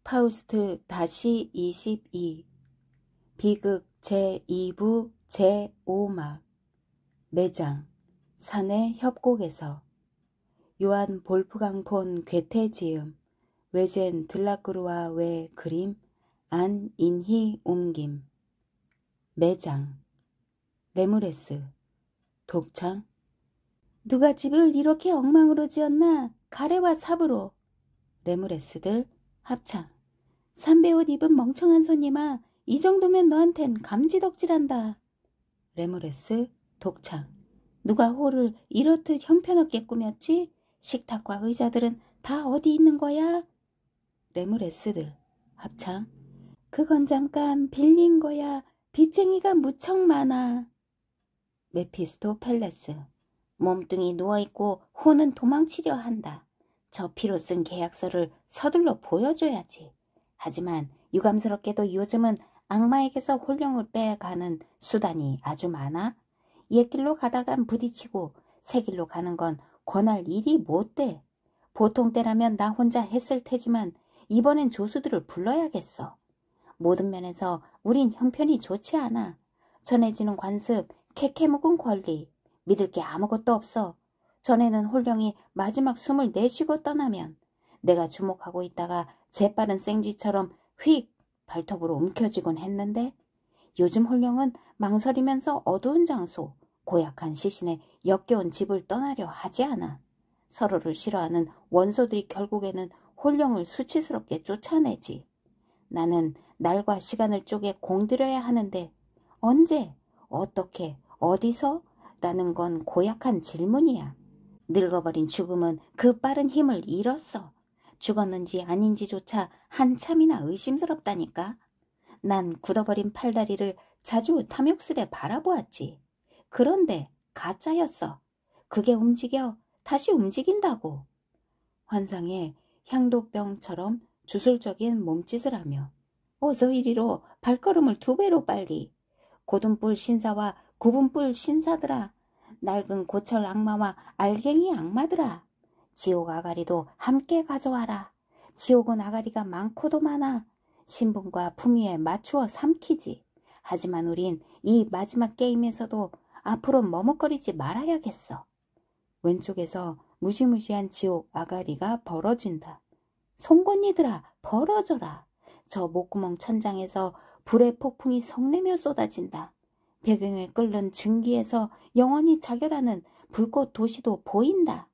파우스트 다시 22 비극 제2부 제5막 매장 사내 협곡에서 요한 볼프강 폰 괴테 지음 외젠 들라크루아 외 그림 안인희 옮김 매장 레무레스 독창 누가 집을 이렇게 엉망으로 지었나? 가래와 삽으로. 레무레스들 합창 삼배 옷 입은 멍청한 손님아, 이 정도면 너한텐 감지덕질한다. 레무레스 독창 누가 홀을 이렇듯 형편없게 꾸몄지? 식탁과 의자들은 다 어디 있는 거야? 레무레스들 합창 그건 잠깐 빌린 거야. 빚쟁이가 무척 많아. 메피스토펠레스 몸뚱이 누워있고 호는 도망치려 한다. 저 피로 쓴 계약서를 서둘러 보여줘야지. 하지만 유감스럽게도 요즘은 악마에게서 홀령을 빼가는 수단이 아주 많아. 옛길로 가다간 부딪히고 새 길로 가는 건 권할 일이 못 돼. 보통 때라면 나 혼자 했을 테지만 이번엔 조수들을 불러야겠어. 모든 면에서 우린 형편이 좋지 않아. 전해지는 관습, 캐캐 묵은 권리, 믿을 게 아무것도 없어. 전에는 홀령이 마지막 숨을 내쉬고 떠나면 내가 주목하고 있다가 재빠른 생쥐처럼 휙 발톱으로 움켜쥐곤 했는데 요즘 홀령은 망설이면서 어두운 장소, 고약한 시신에 역겨운 집을 떠나려 하지 않아. 서로를 싫어하는 원소들이 결국에는 홀령을 수치스럽게 쫓아내지. 나는 날과 시간을 쪼개 공들여야 하는데 언제, 어떻게, 어디서? 라는 건 고약한 질문이야. 늙어버린 죽음은 그 빠른 힘을 잃었어. 죽었는지 아닌지조차 한참이나 의심스럽다니까. 난 굳어버린 팔다리를 자주 탐욕스레 바라보았지. 그런데 가짜였어. 그게 움직여 다시 움직인다고. 환상의 향도병처럼 주술적인 몸짓을 하며 어서 이리로 발걸음을 2배로 빨리. 고든뿔 신사와 구분뿔 신사들아, 낡은 고철 악마와 알갱이 악마들아, 지옥 아가리도 함께 가져와라. 지옥은 아가리가 많고도 많아. 신분과 품위에 맞추어 삼키지. 하지만 우린 이 마지막 게임에서도 앞으로 머뭇거리지 말아야겠어. 왼쪽에서 무시무시한 지옥 아가리가 벌어진다. 송곳니들아, 벌어져라. 저 목구멍 천장에서 불의 폭풍이 성내며 쏟아진다. 배경에 끓는 증기에서 영원히 자결하는 불꽃 도시도 보인다.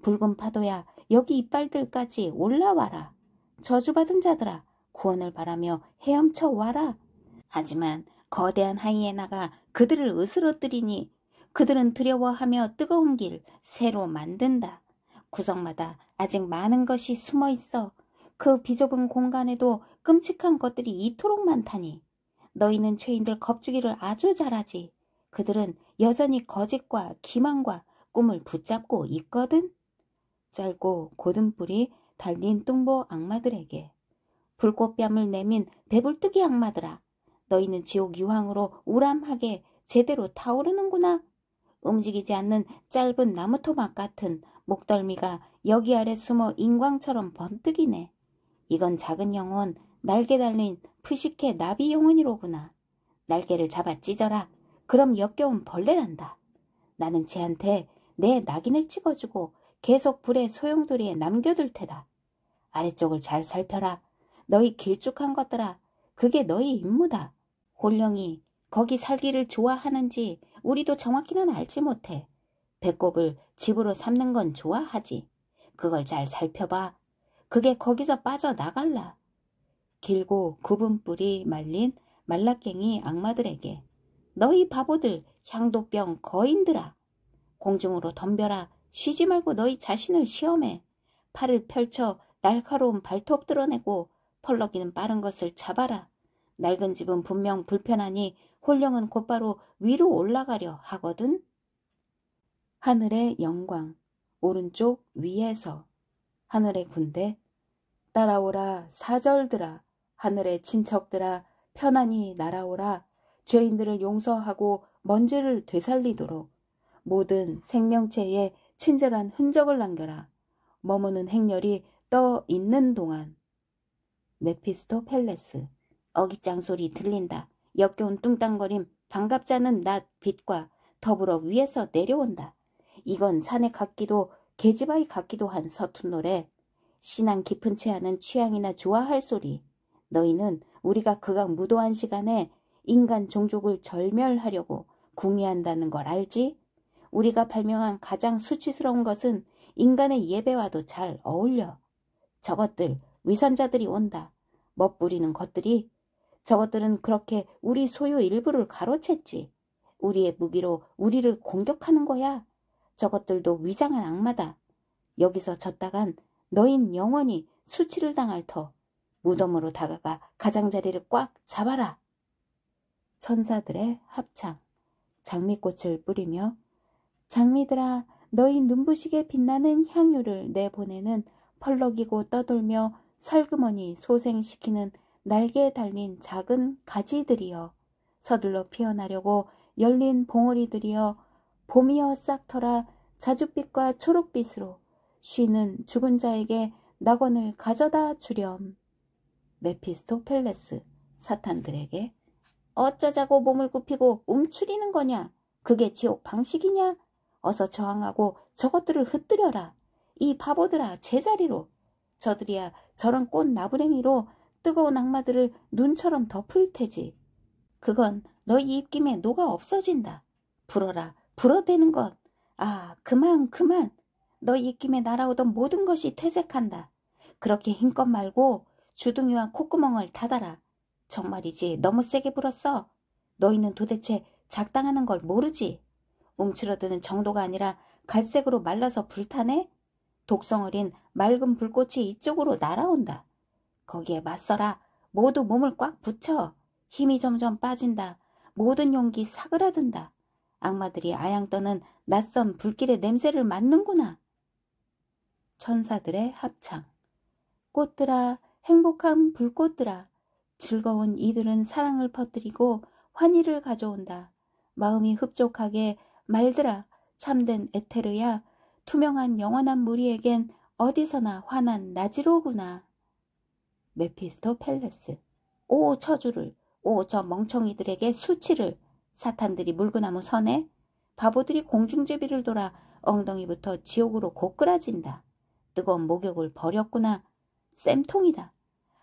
붉은 파도야, 여기 이빨들까지 올라와라. 저주받은 자들아, 구원을 바라며 헤엄쳐 와라. 하지만 거대한 하이에나가 그들을 으스러뜨리니 그들은 두려워하며 뜨거운 길 새로 만든다. 구석마다 아직 많은 것이 숨어 있어. 그 비좁은 공간에도 끔찍한 것들이 이토록 많다니. 너희는 죄인들 겁주기를 아주 잘하지. 그들은 여전히 거짓과 기만과 꿈을 붙잡고 있거든. 짧고 고든 뿔이 달린 뚱보 악마들에게 불꽃뺨을 내민 배불뚝이 악마들아, 너희는 지옥 유황으로 우람하게 제대로 타오르는구나. 움직이지 않는 짧은 나무토막 같은 목덜미가 여기 아래 숨어 인광처럼 번뜩이네. 이건 작은 영혼, 날개 달린 푸시케 나비 영혼이로구나. 날개를 잡아 찢어라. 그럼 역겨운 벌레란다. 나는 쟤한테 내 낙인을 찍어주고 계속 불의 소용돌이에 남겨둘 테다. 아래쪽을 잘 살펴라. 너희 길쭉한 것들아, 그게 너희 임무다. 홀령이 거기 살기를 좋아하는지 우리도 정확히는 알지 못해. 배꼽을 집으로 삼는 건 좋아하지. 그걸 잘 살펴봐. 그게 거기서 빠져나갈라. 길고 굽은 뿔이 말린 말라깽이 악마들에게 너희 바보들, 향도병 거인들아, 공중으로 덤벼라. 쉬지 말고 너희 자신을 시험해. 팔을 펼쳐 날카로운 발톱 드러내고 펄럭이는 빠른 것을 잡아라. 낡은 집은 분명 불편하니 홀령은 곧바로 위로 올라가려 하거든. 하늘의 영광, 오른쪽 위에서. 하늘의 군대, 따라오라 사절들아, 하늘의 친척들아, 편안히 날아오라. 죄인들을 용서하고 먼지를 되살리도록 모든 생명체에 친절한 흔적을 남겨라. 머무는 행렬이 떠 있는 동안. 메피스토펠레스. 어깃장 소리 들린다. 역겨운 뚱땅거림, 반갑지 않은 낮 빛과 더불어 위에서 내려온다. 이건 사내 같기도 계집아이 같기도 한 서툰 노래. 신앙 깊은 채 하는 취향이나 좋아할 소리. 너희는 우리가 그강 무도한 시간에 인간 종족을 절멸하려고 궁리한다는 걸 알지? 우리가 발명한 가장 수치스러운 것은 인간의 예배와도 잘 어울려. 저것들, 위선자들이 온다. 멋부리는 것들이. 저것들은 그렇게 우리 소유 일부를 가로챘지. 우리의 무기로 우리를 공격하는 거야. 저것들도 위장한 악마다. 여기서 졌다간 너흰 영원히 수치를 당할 터. 무덤으로 다가가 가장자리를 꽉 잡아라. 천사들의 합창. 장미꽃을 뿌리며 장미들아, 너희 눈부시게 빛나는 향유를 내보내는 펄럭이고 떠돌며 살그머니 소생시키는 날개에 달린 작은 가지들이여, 서둘러 피어나려고 열린 봉오리들이여, 봄이여 싹터라 자줏빛과 초록빛으로 쉬는 죽은 자에게 낙원을 가져다 주렴. 메피스토펠레스. 사탄들에게 어쩌자고 몸을 굽히고 움츠리는 거냐? 그게 지옥 방식이냐? 어서 저항하고 저것들을 흩뜨려라. 이 바보들아, 제자리로. 저들이야 저런 꽃 나부랭이로 뜨거운 악마들을 눈처럼 덮을 테지. 그건 너희 입김에 녹아 없어진다. 불어라, 불어대는 것. 아, 그만. 너희 입김에 날아오던 모든 것이 퇴색한다. 그렇게 힘껏 말고 주둥이와 콧구멍을 닫아라. 정말이지, 너무 세게 불었어. 너희는 도대체 작당하는 걸 모르지. 움츠러드는 정도가 아니라 갈색으로 말라서 불타네? 독성 어린 맑은 불꽃이 이쪽으로 날아온다. 거기에 맞서라. 모두 몸을 꽉 붙여. 힘이 점점 빠진다. 모든 용기 사그라든다. 악마들이 아양 떠는 낯선 불길의 냄새를 맡는구나. 천사들의 합창. 꽃들아, 행복한 불꽃들아. 즐거운 이들은 사랑을 퍼뜨리고 환희를 가져온다. 마음이 흡족하게 말들아, 참된 에테르야. 투명한 영원한 무리에겐 어디서나 환한 나지로구나. 메피스토펠레스. 오 저주를, 오 저 멍청이들에게 수치를. 사탄들이 물구나무 서네. 바보들이 공중제비를 돌아 엉덩이부터 지옥으로 고꾸라진다. 뜨거운 목욕을 버렸구나. 쌤통이다.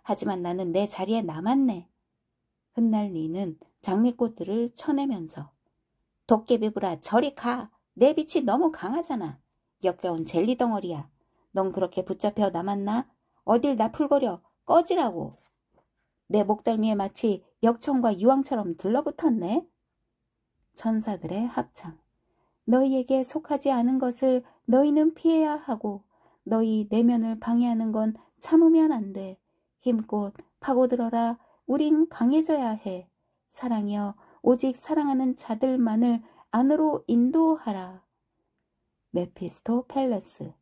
하지만 나는 내 자리에 남았네. 흩날리는 장미꽃들을 쳐내면서 도깨비불아, 저리 가. 내 빛이 너무 강하잖아. 역겨운 젤리 덩어리야. 넌 그렇게 붙잡혀 남았나? 어딜 나풀거려. 꺼지라고. 내 목덜미에 마치 역청과 유황처럼 들러붙었네. 천사들의 합창. 너희에게 속하지 않은 것을 너희는 피해야 하고 너희 내면을 방해하는 건 참으면 안 돼. 힘껏 파고들어라. 우린 강해져야 해. 사랑이여, 오직 사랑하는 자들만을 안으로 인도하라. 메피스토펠레스.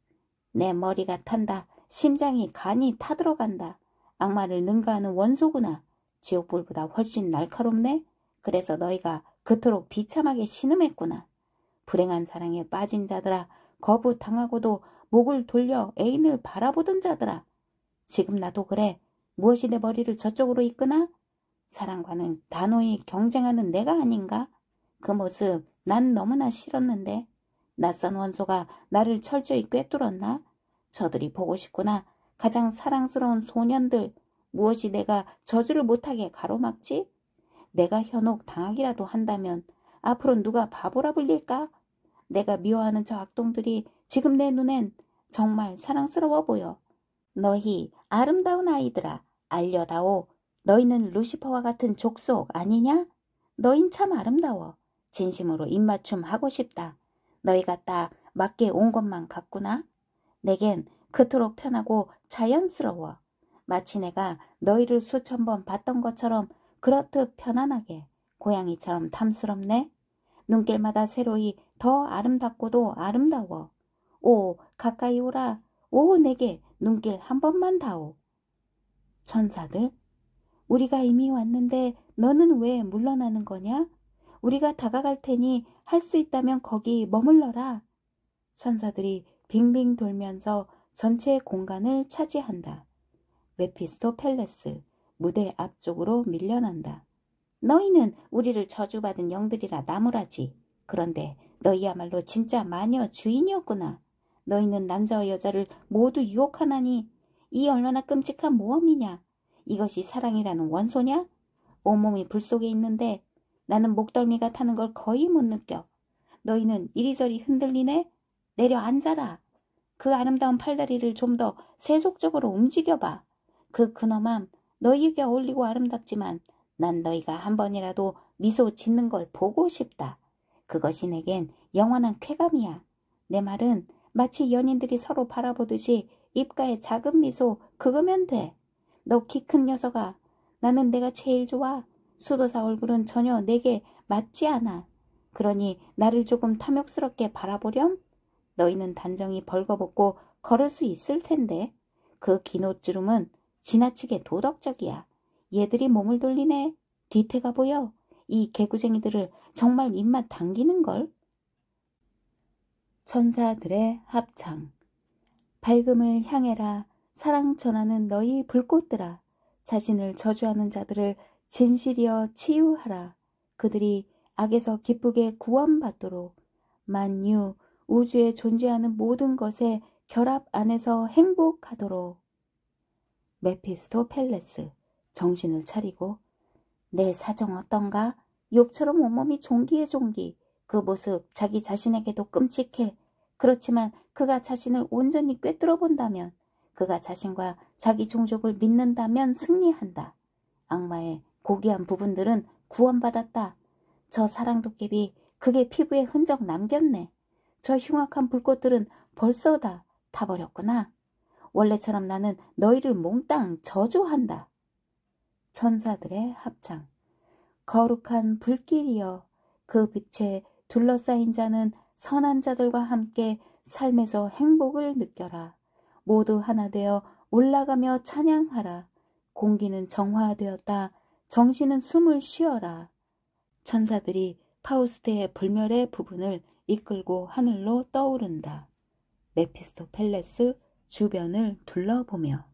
내 머리가 탄다. 심장이 간이 타들어간다. 악마를 능가하는 원소구나. 지옥불보다 훨씬 날카롭네. 그래서 너희가 그토록 비참하게 신음했구나. 불행한 사랑에 빠진 자들아, 거부당하고도 목을 돌려 애인을 바라보던 자들아. 지금 나도 그래. 무엇이 내 머리를 저쪽으로 이끄나? 사랑과는 단호히 경쟁하는 내가 아닌가? 그 모습 난 너무나 싫었는데. 낯선 원소가 나를 철저히 꿰뚫었나? 저들이 보고 싶구나. 가장 사랑스러운 소년들. 무엇이 내가 저주를 못하게 가로막지? 내가 현혹 당하기라도 한다면 앞으로 누가 바보라 불릴까? 내가 미워하는 저 악동들이 지금 내 눈엔 정말 사랑스러워 보여. 너희 아름다운 아이들아, 알려다오. 너희는 루시퍼와 같은 족속 아니냐? 너흰 참 아름다워. 진심으로 입맞춤 하고 싶다. 너희가 딱 맞게 온 것만 같구나. 내겐 그토록 편하고 자연스러워. 마치 내가 너희를 수천 번 봤던 것처럼 그렇듯 편안하게, 고양이처럼 탐스럽네. 눈길마다 새로이 더 아름답고도 아름다워. 오, 가까이 오라. 오, 내게 눈길 한 번만 다오. 천사들. 우리가 이미 왔는데 너는 왜 물러나는 거냐? 우리가 다가갈 테니 할 수 있다면 거기 머물러라. 천사들이 빙빙 돌면서 전체 공간을 차지한다. 메피스토펠레스 무대 앞쪽으로 밀려난다. 너희는 우리를 저주받은 영들이라 나무라지. 그런데 너희야말로 진짜 마녀 주인이었구나. 너희는 남자와 여자를 모두 유혹하나니 이 얼마나 끔찍한 모험이냐. 이것이 사랑이라는 원소냐? 온몸이 불 속에 있는데 나는 목덜미가 타는 걸 거의 못 느껴. 너희는 이리저리 흔들리네? 내려앉아라. 그 아름다운 팔다리를 좀 더 세속적으로 움직여봐. 그 근엄함 너희에게 어울리고 아름답지만 난 너희가 한 번이라도 미소 짓는 걸 보고 싶다. 그것이 내겐 영원한 쾌감이야. 내 말은 마치 연인들이 서로 바라보듯이 입가에 작은 미소 그거면 돼. 너 키 큰 녀석아. 나는 내가 제일 좋아. 수도사 얼굴은 전혀 내게 맞지 않아. 그러니 나를 조금 탐욕스럽게 바라보렴? 너희는 단정히 벌거벗고 걸을 수 있을 텐데 그 긴 옷주름은 지나치게 도덕적이야. 얘들이 몸을 돌리네. 뒤태가 보여. 이 개구쟁이들을 정말 입맛 당기는걸. 천사들의 합창. 밝음을 향해라. 사랑 전하는 너희 불꽃들아. 자신을 저주하는 자들을 진실이여 치유하라. 그들이 악에서 기쁘게 구원받도록. 만유, 우주에 존재하는 모든 것의 결합 안에서 행복하도록. 메피스토펠레스 정신을 차리고 내 사정 어떤가? 욥처럼 온몸이 종기에 종기. 그 모습 자기 자신에게도 끔찍해. 그렇지만 그가 자신을 온전히 꿰뚫어 본다면, 그가 자신과 자기 종족을 믿는다면 승리한다. 악마의 고귀한 부분들은 구원받았다. 저 사랑도깨비 그게 피부에 흔적 남겼네. 저 흉악한 불꽃들은 벌써 다 타버렸구나. 원래처럼 나는 너희를 몽땅 저주한다. 천사들의 합창. 거룩한 불길이여. 그 빛에 둘러싸인 자는 선한 자들과 함께 삶에서 행복을 느껴라. 모두 하나 되어 올라가며 찬양하라. 공기는 정화되었다. 정신은 숨을 쉬어라. 천사들이 파우스트의 불멸의 부분을 이끌고 하늘로 떠오른다. 메피스토펠레스 주변을 둘러보며.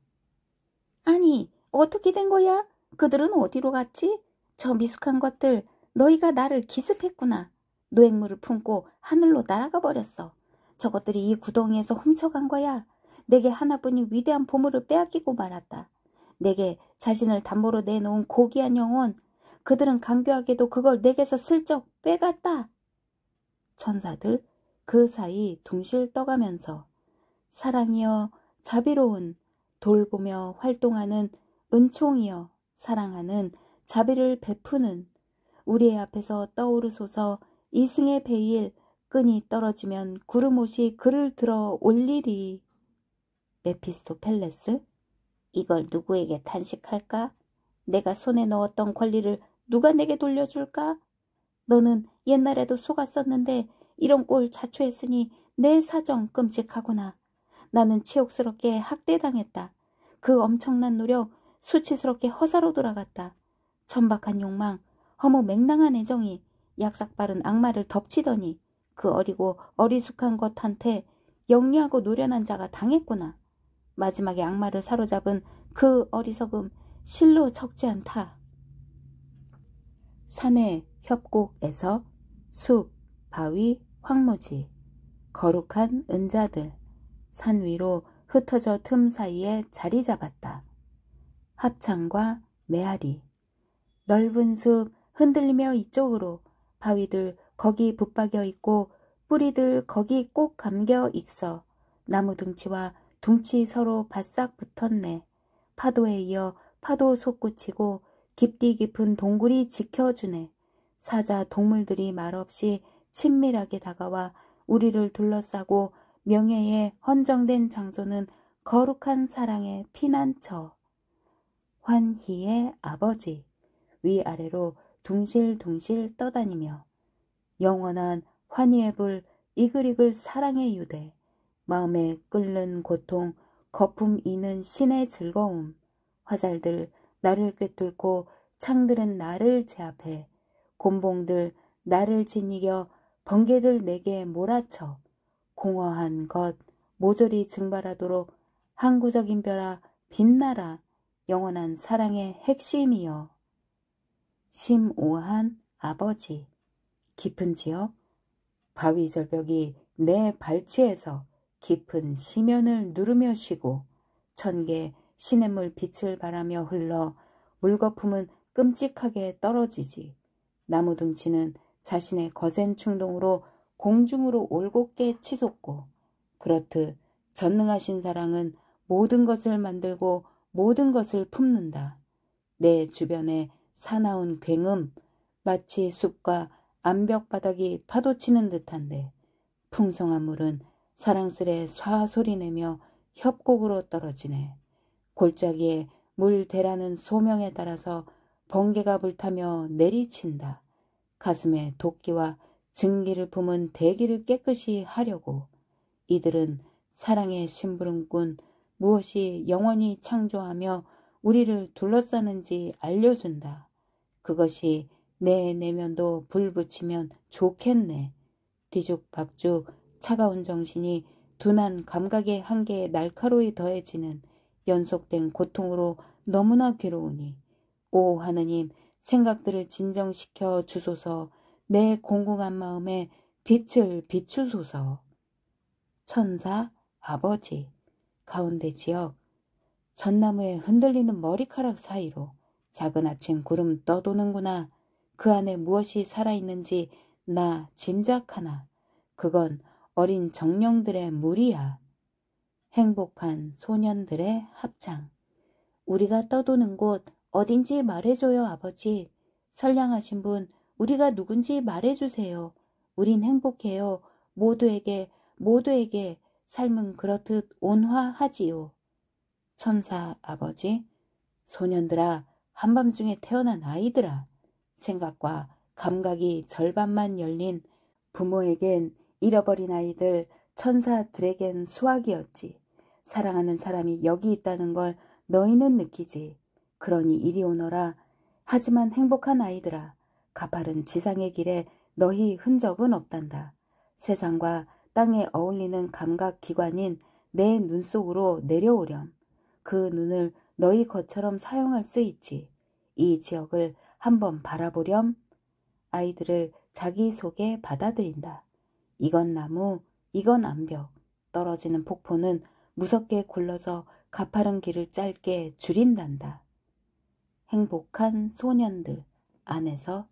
아니, 어떻게 된 거야? 그들은 어디로 갔지? 저 미숙한 것들, 너희가 나를 기습했구나. 노획물을 품고 하늘로 날아가 버렸어. 저것들이 이 구덩이에서 훔쳐간 거야. 내게 하나뿐인 위대한 보물을 빼앗기고 말았다. 내게 자신을 담보로 내놓은 고귀한 영혼, 그들은 간교하게도 그걸 내게서 슬쩍 빼갔다. 천사들 그 사이 둥실 떠가면서 사랑이여 자비로운 돌보며 활동하는 은총이여 사랑하는 자비를 베푸는 우리의 앞에서 떠오르소서. 이승의 베일 끈이 떨어지면 구름옷이 그를 들어 올리리. 메피스토펠레스 이걸 누구에게 탄식할까? 내가 손에 넣었던 권리를 누가 내게 돌려줄까? 너는 옛날에도 속았었는데 이런 꼴 자초했으니 내 사정 끔찍하구나. 나는 치욕스럽게 학대당했다. 그 엄청난 노력 수치스럽게 허사로 돌아갔다. 천박한 욕망, 허무 맹랑한 애정이 약삭빠른 악마를 덮치더니 그 어리고 어리숙한 것한테 영리하고 노련한 자가 당했구나. 마지막에 악마를 사로잡은 그 어리석음 실로 적지 않다. 산의 협곡에서 숲, 바위, 황무지, 거룩한 은자들, 산 위로 흩어져 틈 사이에 자리 잡았다. 합창과 메아리, 넓은 숲 흔들리며 이쪽으로, 바위들 거기 붙박여 있고 뿌리들 거기 꼭 감겨 익서 나무 둥치와 둥치 서로 바싹 붙었네. 파도에 이어 파도 솟구치고 깊디 깊은 동굴이 지켜주네. 사자 동물들이 말없이 친밀하게 다가와 우리를 둘러싸고 명예에 헌정된 장소는 거룩한 사랑의 피난처. 환희의 아버지 위아래로 둥실둥실 떠다니며 영원한 환희의 불 이글이글 사랑의 유대 마음에 끓는 고통 거품 이는 신의 즐거움 화살들 나를 꿰뚫고 창들은 나를 제압해 곤봉들 나를 짓이겨 번개들 내게 몰아쳐 공허한 것 모조리 증발하도록 항구적인 별아 빛나라 영원한 사랑의 핵심이여. 심오한 아버지. 깊은 지역. 바위 절벽이 내 발치에서 깊은 심연을 누르며 쉬고 천개 시냇물 빛을 바라며 흘러 물거품은 끔찍하게 떨어지지. 나무 둥치는 자신의 거센 충동으로 공중으로 올곧게 치솟고, 그렇듯 전능하신 사랑은 모든 것을 만들고 모든 것을 품는다. 내 주변에 사나운 굉음, 마치 숲과 암벽 바닥이 파도치는 듯한데 풍성한 물은 사랑스레 쏴 소리내며 협곡으로 떨어지네. 골짜기에 물 대라는 소명에 따라서 번개가 불타며 내리친다. 가슴에 도끼와 증기를 품은 대기를 깨끗이 하려고 이들은 사랑의 심부름꾼, 무엇이 영원히 창조하며 우리를 둘러싸는지 알려준다. 그것이 내 내면도 불 붙이면 좋겠네. 뒤죽박죽 차가운 정신이 둔한 감각의 한계에 날카로이 더해지는 연속된 고통으로 너무나 괴로우니, 오 하느님, 생각들을 진정시켜 주소서. 내 공공한 마음에 빛을 비추소서. 천사 아버지. 가운데 지역. 전나무에 흔들리는 머리카락 사이로 작은 아침 구름 떠도는구나. 그 안에 무엇이 살아있는지 나 짐작하나. 그건 어린 정령들의 무리야. 행복한 소년들의 합창. 우리가 떠도는 곳 어딘지 말해줘요, 아버지. 선량하신 분, 우리가 누군지 말해주세요. 우린 행복해요. 모두에게 삶은 그렇듯 온화하지요. 천사 아버지. 소년들아, 한밤중에 태어난 아이들아. 생각과 감각이 절반만 열린 부모에겐 잃어버린 아이들, 천사들에겐 수학이었지. 사랑하는 사람이 여기 있다는 걸 너희는 느끼지. 그러니 이리 오너라. 하지만 행복한 아이들아, 가파른 지상의 길에 너희 흔적은 없단다. 세상과 땅에 어울리는 감각기관인 내 눈 속으로 내려오렴. 그 눈을 너희 것처럼 사용할 수 있지. 이 지역을 한번 바라보렴. 아이들을 자기 속에 받아들인다. 이건 나무, 이건 암벽. 떨어지는 폭포는 무섭게 굴러서 가파른 길을 짧게 줄인단다. 행복한 소년들 안에서.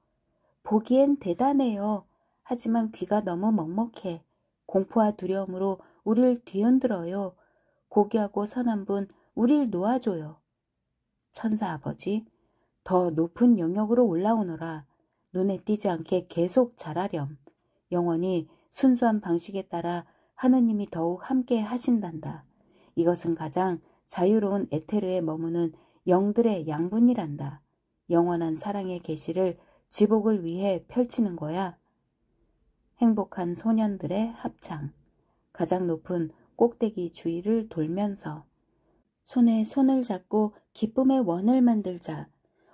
보기엔 대단해요. 하지만 귀가 너무 먹먹해. 공포와 두려움으로 우릴 뒤흔들어요. 고귀하고 선한 분, 우릴 놓아줘요. 천사 아버지. 더 높은 영역으로 올라오너라. 눈에 띄지 않게 계속 자라렴. 영원히 순수한 방식에 따라 하느님이 더욱 함께 하신단다. 이것은 가장 자유로운 에테르에 머무는 영들의 양분이란다. 영원한 사랑의 계시를 지복을 위해 펼치는 거야. 행복한 소년들의 합창. 가장 높은 꼭대기 주위를 돌면서 손에 손을 잡고 기쁨의 원을 만들자.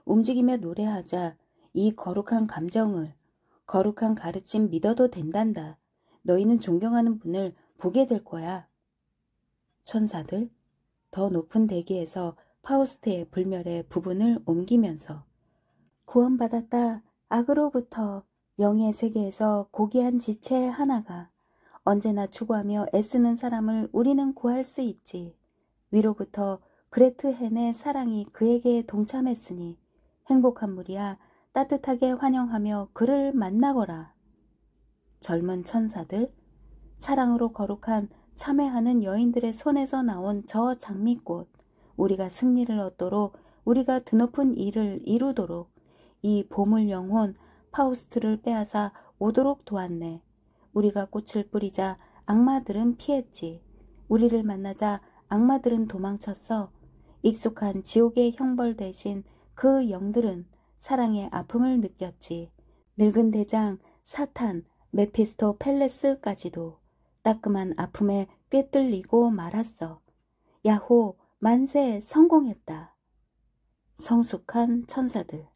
움직이며 노래하자. 이 거룩한 감정을, 거룩한 가르침 믿어도 된단다. 너희는 존경하는 분을 보게 될 거야. 천사들. 더 높은 대기에서 파우스트의 불멸의 부분을 옮기면서 구원받았다. 악으로부터. 영의 세계에서 고귀한 지체 하나가 언제나 추구하며 애쓰는 사람을 우리는 구할 수 있지. 위로부터 그레트헨의 사랑이 그에게 동참했으니 행복한 무리야, 따뜻하게 환영하며 그를 만나거라. 젊은 천사들. 사랑으로 거룩한 참회하는 여인들의 손에서 나온 저 장미꽃. 우리가 승리를 얻도록, 우리가 드높은 일을 이루도록 이 보물 영혼 파우스트를 빼앗아 오도록 도왔네. 우리가 꽃을 뿌리자 악마들은 피했지. 우리를 만나자 악마들은 도망쳤어. 익숙한 지옥의 형벌 대신 그 영들은 사랑의 아픔을 느꼈지. 늙은 대장, 사탄, 메피스토 펠레스까지도 따끔한 아픔에 꿰뚫리고 말았어. 야호, 만세, 성공했다. 성숙한 천사들.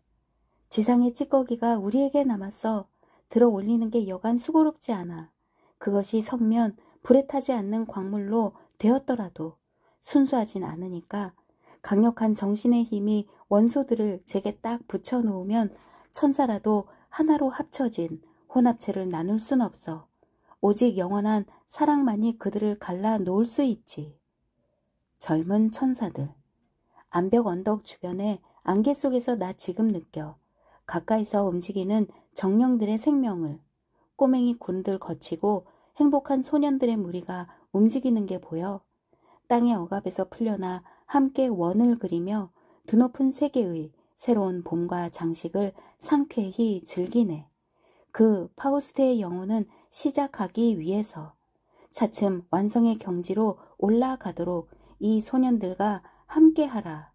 지상의 찌꺼기가 우리에게 남았어. 들어 올리는 게 여간 수고롭지 않아. 그것이 선면 불에 타지 않는 광물로 되었더라도 순수하진 않으니까 강력한 정신의 힘이 원소들을 제게 딱 붙여놓으면 천사라도 하나로 합쳐진 혼합체를 나눌 순 없어. 오직 영원한 사랑만이 그들을 갈라 놓을 수 있지. 젊은 천사들. 암벽 언덕 주변의 안개 속에서 나 지금 느껴. 가까이서 움직이는 정령들의 생명을. 꼬맹이 군들 거치고 행복한 소년들의 무리가 움직이는 게 보여. 땅의 억압에서 풀려나 함께 원을 그리며 드높은 세계의 새로운 봄과 장식을 상쾌히 즐기네. 그 파우스트의 영혼은 시작하기 위해서 차츰 완성의 경지로 올라가도록 이 소년들과 함께하라.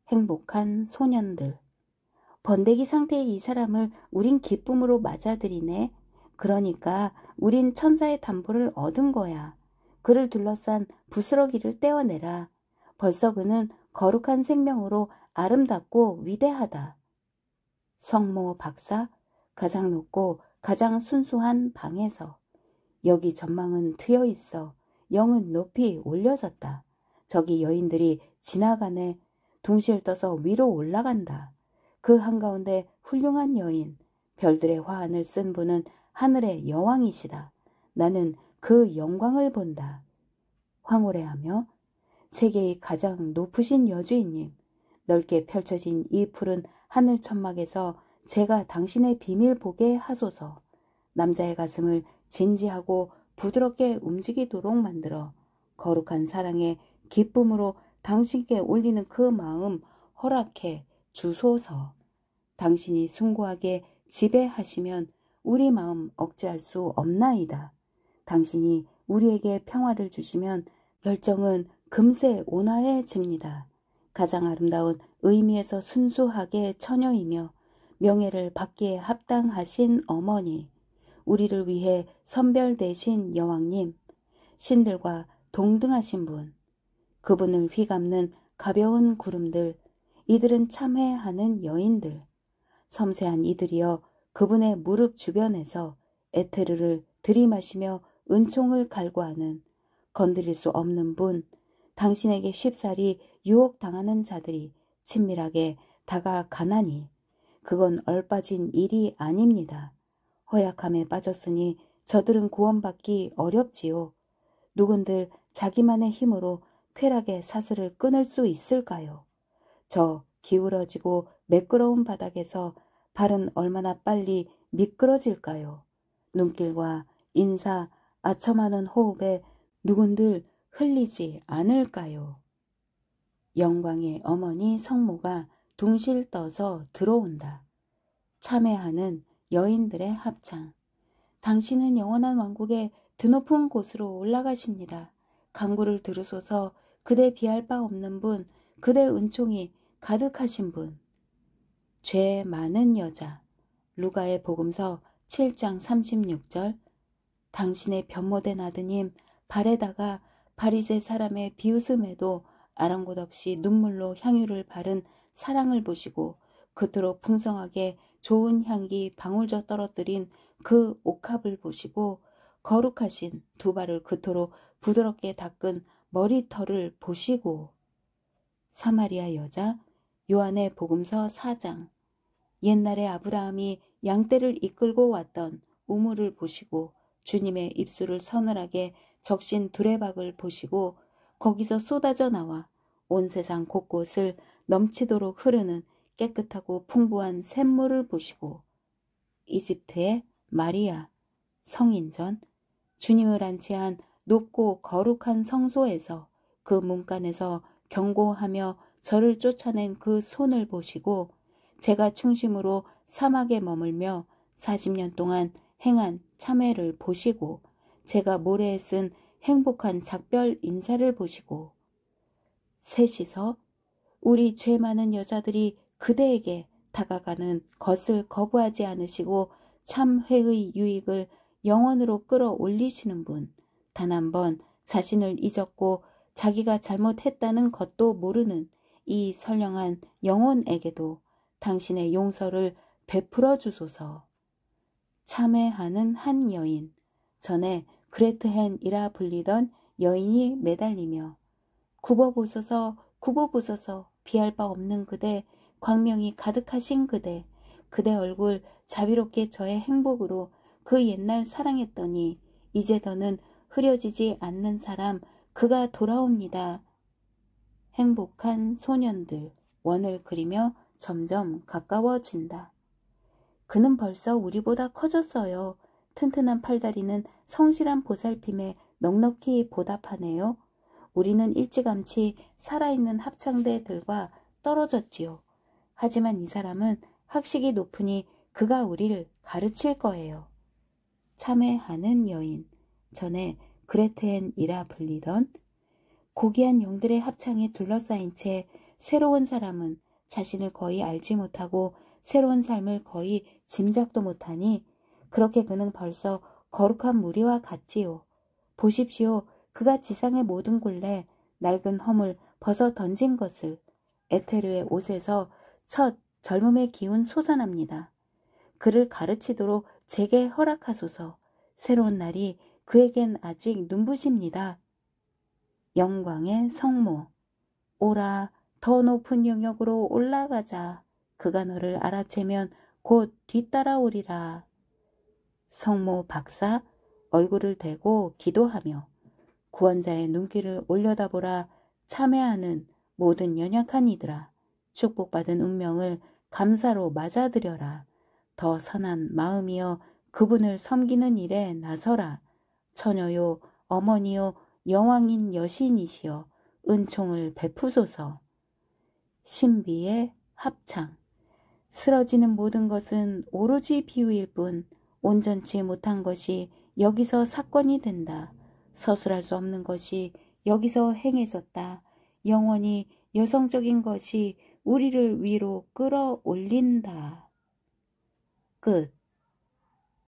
행복한 소년들. 번데기 상태의 이 사람을 우린 기쁨으로 맞아들이네. 그러니까 우린 천사의 담보를 얻은 거야. 그를 둘러싼 부스러기를 떼어내라. 벌써 그는 거룩한 생명으로 아름답고 위대하다. 성모 박사, 가장 높고 가장 순수한 방에서. 여기 전망은 트여 있어. 영은 높이 올려졌다. 저기 여인들이 지나가네. 둥실 떠서 위로 올라간다. 그 한가운데 훌륭한 여인, 별들의 화환을 쓴 분은 하늘의 여왕이시다. 나는 그 영광을 본다. 황홀해하며 세계의 가장 높으신 여주인님, 넓게 펼쳐진 이 푸른 하늘 천막에서 제가 당신의 비밀 보게 하소서. 남자의 가슴을 진지하고 부드럽게 움직이도록 만들어 거룩한 사랑의 기쁨으로 당신께 올리는 그 마음 허락해 주소서. 당신이 숭고하게 지배하시면 우리 마음 억제할 수 없나이다. 당신이 우리에게 평화를 주시면 열정은 금세 온화해집니다. 가장 아름다운 의미에서 순수하게 처녀이며 명예를 받기에 합당하신 어머니, 우리를 위해 선별되신 여왕님, 신들과 동등하신 분, 그분을 휘감는 가벼운 구름들, 이들은 참회하는 여인들, 섬세한 이들이여 그분의 무릎 주변에서 에테르를 들이마시며 은총을 갈구하는 건드릴 수 없는 분, 당신에게 쉽사리 유혹당하는 자들이 친밀하게 다가가나니 그건 얼빠진 일이 아닙니다. 허약함에 빠졌으니 저들은 구원받기 어렵지요. 누군들 자기만의 힘으로 쾌락의 사슬을 끊을 수 있을까요? 저 기울어지고 매끄러운 바닥에서 발은 얼마나 빨리 미끄러질까요? 눈길과 인사, 아첨하는 호흡에 누군들 흘리지 않을까요? 영광의 어머니 성모가 둥실 떠서 들어온다. 참회하는 여인들의 합창. 당신은 영원한 왕국의 드높은 곳으로 올라가십니다. 강구를 들으소서. 그대 비할 바 없는 분, 그대 은총이 가득하신 분. 죄 많은 여자. 루가의 복음서 7장 36절. 당신의 변모된 아드님 발에다가 바리새 사람의 비웃음에도 아랑곳 없이 눈물로 향유를 바른 사랑을 보시고 그토록 풍성하게 좋은 향기 방울져 떨어뜨린 그 옥합을 보시고 거룩하신 두 발을 그토록 부드럽게 닦은 머리털을 보시고. 사마리아 여자. 요한의 복음서 4장. 옛날에 아브라함이 양떼를 이끌고 왔던 우물을 보시고 주님의 입술을 서늘하게 적신 두레박을 보시고 거기서 쏟아져 나와 온 세상 곳곳을 넘치도록 흐르는 깨끗하고 풍부한 샘물을 보시고. 이집트의 마리아. 성인전. 주님을 안치한 높고 거룩한 성소에서 그 문간에서 경고하며 저를 쫓아낸 그 손을 보시고 제가 충심으로 사막에 머물며 40년 동안 행한 참회를 보시고 제가 모래에 쓴 행복한 작별 인사를 보시고. 셋이서 우리 죄 많은 여자들이 그대에게 다가가는 것을 거부하지 않으시고 참회의 유익을 영원으로 끌어올리시는 분, 단 한 번 자신을 잊었고 자기가 잘못했다는 것도 모르는 이 선량한 영혼에게도 당신의 용서를 베풀어 주소서. 참회하는 한 여인. 전에 그레트헨이라 불리던 여인이 매달리며 굽어보소서 구보부서서 비할 바 없는 그대, 광명이 가득하신 그대, 그대 얼굴 자비롭게 저의 행복으로 그 옛날 사랑했더니 이제 더는 흐려지지 않는 사람 그가 돌아옵니다. 행복한 소년들 원을 그리며 점점 가까워진다. 그는 벌써 우리보다 커졌어요. 튼튼한 팔다리는 성실한 보살핌에 넉넉히 보답하네요. 우리는 일찌감치 살아있는 합창대들과 떨어졌지요. 하지만 이 사람은 학식이 높으니 그가 우리를 가르칠 거예요. 참회하는 여인, 전에 그레텐이라 불리던 고귀한 영들의 합창에 둘러싸인 채 새로운 사람은 자신을 거의 알지 못하고 새로운 삶을 거의 짐작도 못하니 그렇게 그는 벌써 거룩한 무리와 같지요. 보십시오. 그가 지상의 모든 굴레 낡은 허물 벗어 던진 것을. 에테르의 옷에서 첫 젊음의 기운 솟아납니다. 그를 가르치도록 제게 허락하소서. 새로운 날이 그에겐 아직 눈부십니다. 영광의 성모. 오라, 더 높은 영역으로 올라가자. 그가 너를 알아채면 곧 뒤따라오리라. 성모 박사 얼굴을 대고 기도하며 구원자의 눈길을 올려다보라. 참회하는 모든 연약한 이들아, 축복받은 운명을 감사로 맞아들여라. 더 선한 마음이여 그분을 섬기는 일에 나서라. 처녀요 어머니요 여왕인 여신이시여 은총을 베푸소서. 신비의 합창. 쓰러지는 모든 것은 오로지 비유일 뿐 온전치 못한 것이 여기서 사건이 된다. 서술할 수 없는 것이 여기서 행해졌다. 영원히 여성적인 것이 우리를 위로 끌어올린다. 끝.